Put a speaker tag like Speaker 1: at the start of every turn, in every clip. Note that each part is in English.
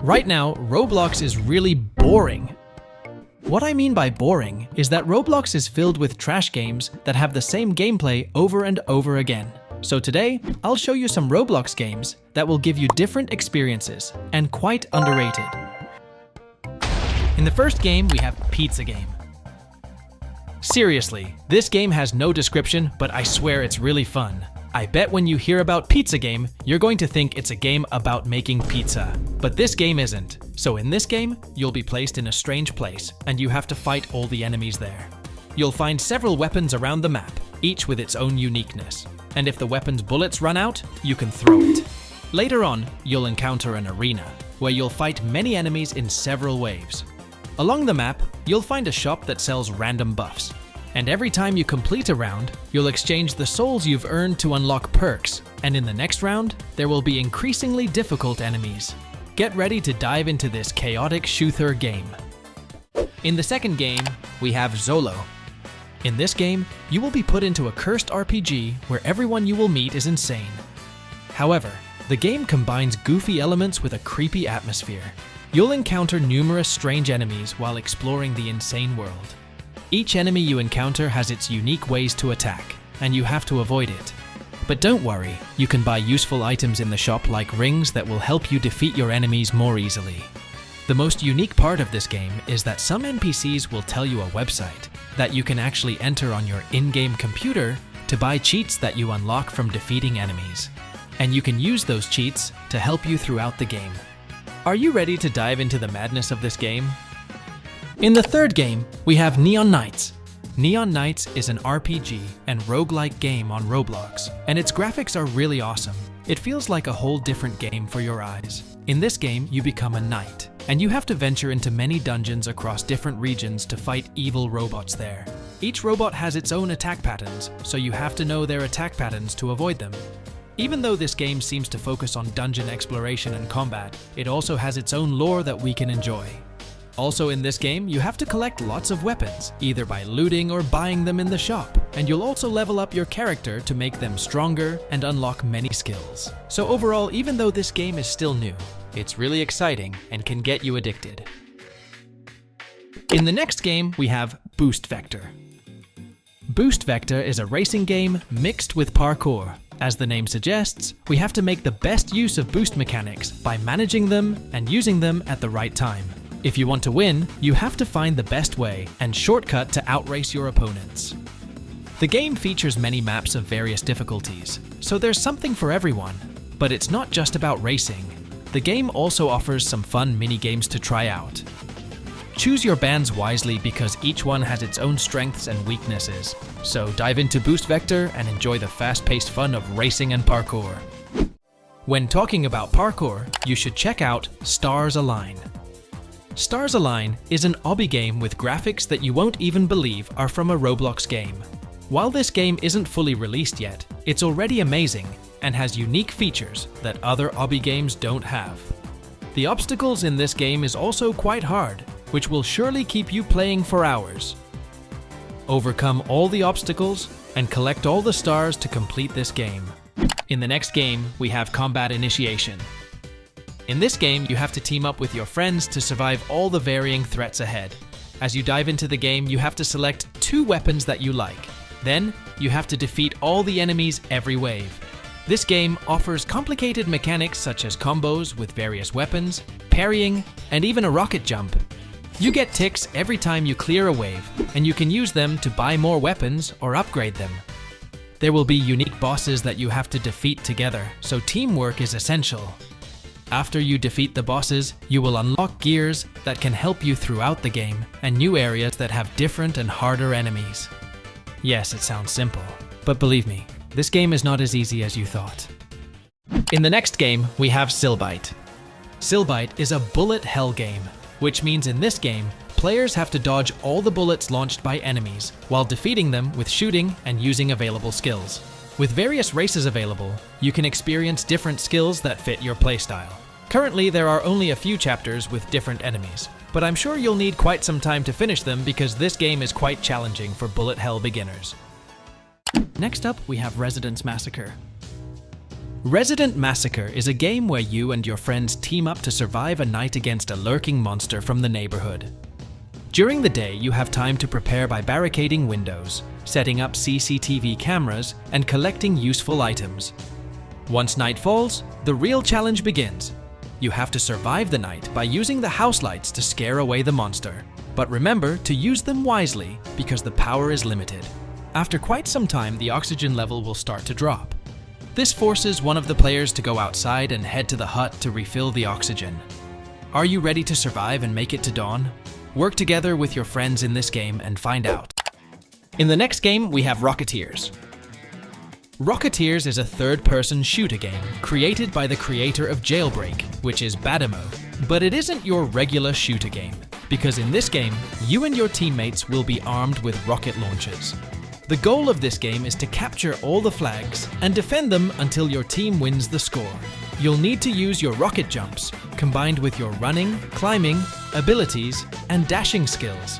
Speaker 1: Right now, Roblox is really boring. What I mean by boring is that Roblox is filled with trash games that have the same gameplay over and over again. So today, I'll show you some Roblox games that will give you different experiences and quite underrated. In the first game, we have Pizza Game. Seriously, this game has no description, but I swear it's really fun. I bet when you hear about Pizza Game, you're going to think it's a game about making pizza. But this game isn't. So in this game, you'll be placed in a strange place, and you have to fight all the enemies there. You'll find several weapons around the map, each with its own uniqueness. And if the weapon's bullets run out, you can throw it. Later on, you'll encounter an arena, where you'll fight many enemies in several waves. Along the map, you'll find a shop that sells random buffs. And every time you complete a round, you'll exchange the souls you've earned to unlock perks. And in the next round, there will be increasingly difficult enemies. Get ready to dive into this chaotic shooter game. In the second game, we have Zolo. In this game, you will be put into a cursed RPG where everyone you will meet is insane. However, the game combines goofy elements with a creepy atmosphere. You'll encounter numerous strange enemies while exploring the insane world. Each enemy you encounter has its unique ways to attack, and you have to avoid it. But don't worry, you can buy useful items in the shop like rings that will help you defeat your enemies more easily. The most unique part of this game is that some NPCs will tell you a website that you can actually enter on your in-game computer to buy cheats that you unlock from defeating enemies. And you can use those cheats to help you throughout the game. Are you ready to dive into the madness of this game? In the third game, we have Neon Knights. Neon Knights is an RPG and roguelike game on Roblox, and its graphics are really awesome. It feels like a whole different game for your eyes. In this game, you become a knight, and you have to venture into many dungeons across different regions to fight evil robots there. Each robot has its own attack patterns, so you have to know their attack patterns to avoid them. Even though this game seems to focus on dungeon exploration and combat, it also has its own lore that we can enjoy. Also in this game, you have to collect lots of weapons, either by looting or buying them in the shop. And you'll also level up your character to make them stronger and unlock many skills. So overall, even though this game is still new, it's really exciting and can get you addicted. In the next game, we have Boost Vector. Boost Vector is a racing game mixed with parkour. As the name suggests, we have to make the best use of boost mechanics by managing them and using them at the right time. If you want to win, you have to find the best way and shortcut to outrace your opponents. The game features many maps of various difficulties, so there's something for everyone. But it's not just about racing. The game also offers some fun mini-games to try out. Choose your bands wisely because each one has its own strengths and weaknesses. So dive into Boost Vector and enjoy the fast-paced fun of racing and parkour. When talking about parkour, you should check out Stars Align. Stars Align is an obby game with graphics that you won't even believe are from a Roblox game. While this game isn't fully released yet, it's already amazing and has unique features that other obby games don't have. The obstacles in this game is also quite hard, which will surely keep you playing for hours. Overcome all the obstacles and collect all the stars to complete this game. In the next game, we have Combat Initiation. In this game, you have to team up with your friends to survive all the varying threats ahead. As you dive into the game, you have to select 2 weapons that you like. Then, you have to defeat all the enemies every wave. This game offers complicated mechanics such as combos with various weapons, parrying, and even a rocket jump. You get ticks every time you clear a wave, and you can use them to buy more weapons or upgrade them. There will be unique bosses that you have to defeat together, so teamwork is essential. After you defeat the bosses, you will unlock gears that can help you throughout the game and new areas that have different and harder enemies. Yes, it sounds simple, but believe me, this game is not as easy as you thought. In the next game, we have Silbite. Silbite is a bullet hell game, which means in this game, players have to dodge all the bullets launched by enemies while defeating them with shooting and using available skills. With various races available, you can experience different skills that fit your playstyle. Currently, there are only a few chapters with different enemies, but I'm sure you'll need quite some time to finish them because this game is quite challenging for bullet hell beginners. Next up, we have Residence Massacre. Resident Massacre is a game where you and your friends team up to survive a night against a lurking monster from the neighborhood. During the day, you have time to prepare by barricading windows, setting up CCTV cameras, and collecting useful items. Once night falls, the real challenge begins. You have to survive the night by using the house lights to scare away the monster. But remember to use them wisely because the power is limited. After quite some time, the oxygen level will start to drop. This forces one of the players to go outside and head to the hut to refill the oxygen. Are you ready to survive and make it to dawn? Work together with your friends in this game and find out. In the next game, we have Rocketeers. Rocketeers is a third-person shooter game created by the creator of Jailbreak, which is Badamo. But it isn't your regular shooter game, because in this game, you and your teammates will be armed with rocket launchers. The goal of this game is to capture all the flags and defend them until your team wins the score. You'll need to use your rocket jumps, combined with your running, climbing, abilities, and dashing skills.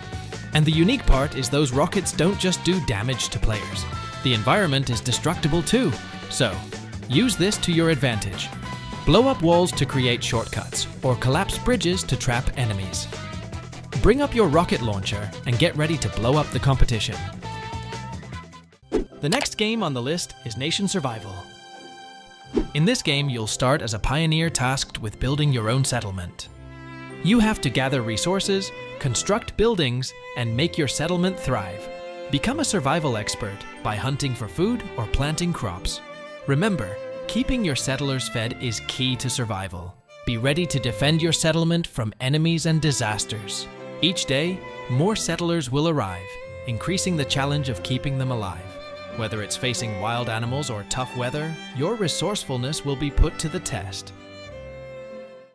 Speaker 1: And the unique part is those rockets don't just do damage to players. The environment is destructible too, so use this to your advantage. Blow up walls to create shortcuts, or collapse bridges to trap enemies. Bring up your rocket launcher and get ready to blow up the competition. The next game on the list is Nation Survival. In this game, you'll start as a pioneer tasked with building your own settlement. You have to gather resources, construct buildings, and make your settlement thrive. Become a survival expert by hunting for food or planting crops. Remember, keeping your settlers fed is key to survival. Be ready to defend your settlement from enemies and disasters. Each day, more settlers will arrive, increasing the challenge of keeping them alive. Whether it's facing wild animals or tough weather, your resourcefulness will be put to the test.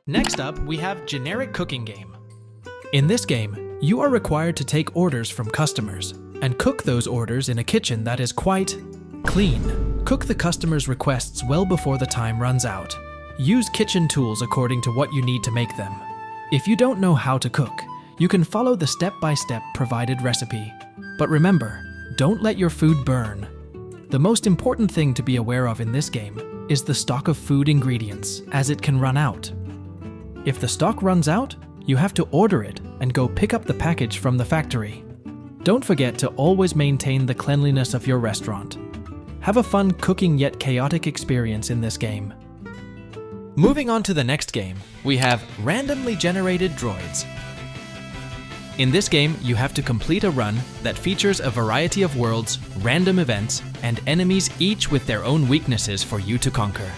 Speaker 1: Next up, we have Generic Cooking Game. In this game, you are required to take orders from customers and cook those orders in a kitchen that is quite clean. Cook the customer's requests well before the time runs out. Use kitchen tools according to what you need to make them. If you don't know how to cook, you can follow the step-by-step provided recipe. But remember, don't let your food burn. The most important thing to be aware of in this game is the stock of food ingredients, as it can run out. If the stock runs out, you have to order it and go pick up the package from the factory. Don't forget to always maintain the cleanliness of your restaurant. Have a fun cooking yet chaotic experience in this game. Moving on to the next game, we have Randomly Generated Droids. In this game, you have to complete a run that features a variety of worlds, random events, and enemies, each with their own weaknesses for you to conquer.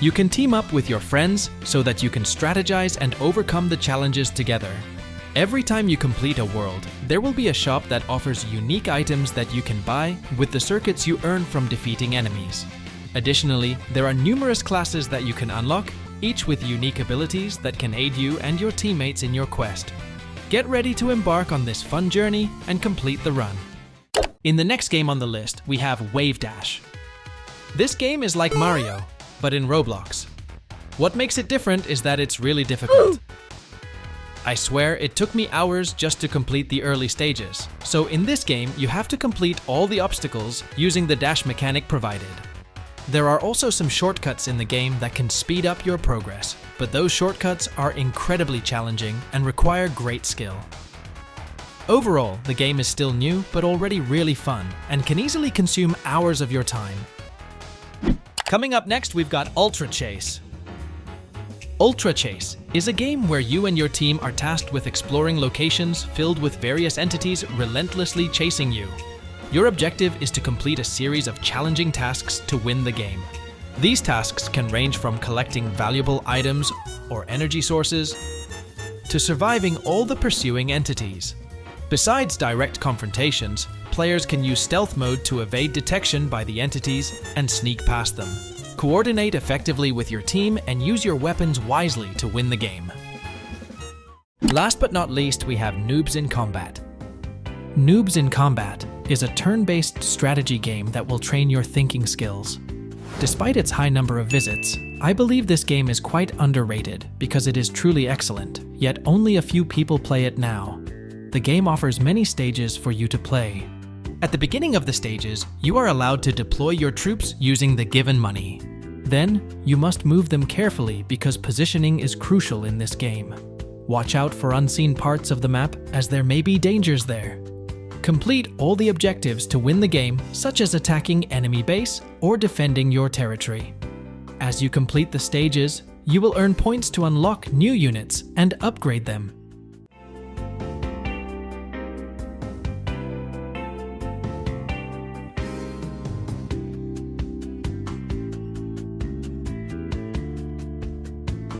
Speaker 1: You can team up with your friends so that you can strategize and overcome the challenges together. Every time you complete a world, there will be a shop that offers unique items that you can buy with the circuits you earn from defeating enemies. Additionally, there are numerous classes that you can unlock, each with unique abilities that can aid you and your teammates in your quest. Get ready to embark on this fun journey and complete the run. In the next game on the list, we have Wave Dash. This game is like Mario, but in Roblox. What makes it different is that it's really difficult. I swear it took me hours just to complete the early stages. So in this game, you have to complete all the obstacles using the dash mechanic provided. There are also some shortcuts in the game that can speed up your progress, but those shortcuts are incredibly challenging and require great skill. Overall, the game is still new, but already really fun, and can easily consume hours of your time. Coming up next, we've got Ultra Chase. Ultra Chase is a game where you and your team are tasked with exploring locations filled with various entities relentlessly chasing you. Your objective is to complete a series of challenging tasks to win the game. These tasks can range from collecting valuable items or energy sources to surviving all the pursuing entities. Besides direct confrontations, players can use stealth mode to evade detection by the entities and sneak past them. Coordinate effectively with your team and use your weapons wisely to win the game. Last but not least, we have Noobs in Combat. Noobs in Combat is a turn-based strategy game that will train your thinking skills. Despite its high number of visits, I believe this game is quite underrated because it is truly excellent, yet only a few people play it now. The game offers many stages for you to play. At the beginning of the stages, you are allowed to deploy your troops using the given money. Then, you must move them carefully because positioning is crucial in this game. Watch out for unseen parts of the map as there may be dangers there. Complete all the objectives to win the game, such as attacking enemy base or defending your territory. As you complete the stages, you will earn points to unlock new units and upgrade them.